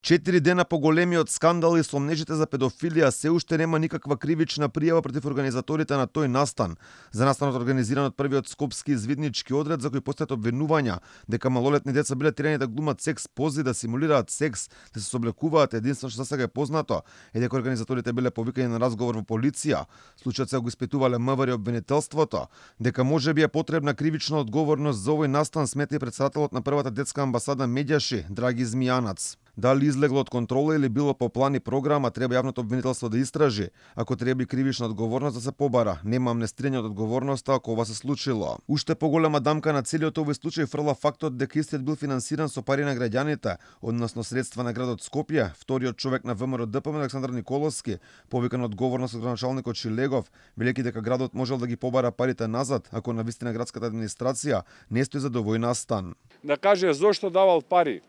4 дена по големиот скандал и сомнежите за педофилија се уште нема никаква кривична пријава против организаторите на тој настан. За настанот организиран од првиот скопски извиднички одред за кој постојат обвинувања дека малолетни деца биле терени да глумат секс пози, да симулираат секс, да се соблекуваат, единствено што засега е познато е дека организаторите биле повикани на разговор во полиција. Случајот се го испитувале МВР и обвинителството. Дека можеби е потребна кривична одговорност за овој настан, смета и претседателот на првата детска амбасада Медјаши, Драги Змијанац. Дали излегло од контрола или било по план и програма, треба јавното обвинителство да истражи. Ако треба и кривична одговорност да се побара, нема амнестирање од одговорноста ако ова се случило. Уште поголема дамка на целиот овој случај фрла фактот дека истиот бил финансиран со пари на граѓаните, односно средства на градот Скопје. Вториот човек на ВМРО ДПМ Александар Николовски, повикан одговорност од градоначалникот Шилегов, велејќи дека градот можел да ги побара парите назад ако навистина градската администрација не стои за овој настан. Да каже зошто давал пари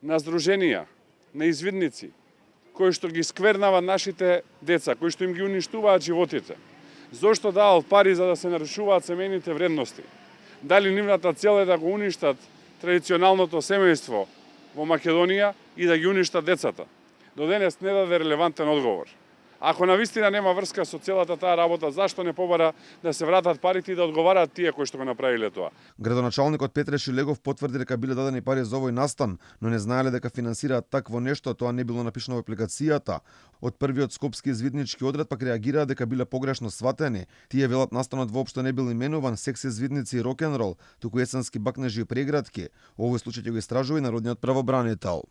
на здруженија, на извидници, кои што ги сквернаваат нашите деца, кои што им ги уништуваат животите. Зошто давал пари за да се нарушуваат семејните вредности? Дали нивната цел е да го уништат традиционалното семејство во Македонија и да ги уништат децата? До денес не даде релевантен одговор. Ако навистина нема врска со целата таа работа, зашто не побара да се вратат парите и да одговараат тие кои што го направиле тоа? Градоначалникот Петре Шилегов потврди дека биле дадени пари за овој настан, но не знаеле дека финансираат такво нешто, тоа не било напишано во апликацијата. Од првиот скопски извиднички одред пак реагираа дека биле погрешно сватени. Тие велат настанот воопшто не бил именуван секс извидници и рок-н-рол, туку есенски бакнежи и прегратки. Овој случај ќе го истражува и народниот правобранител.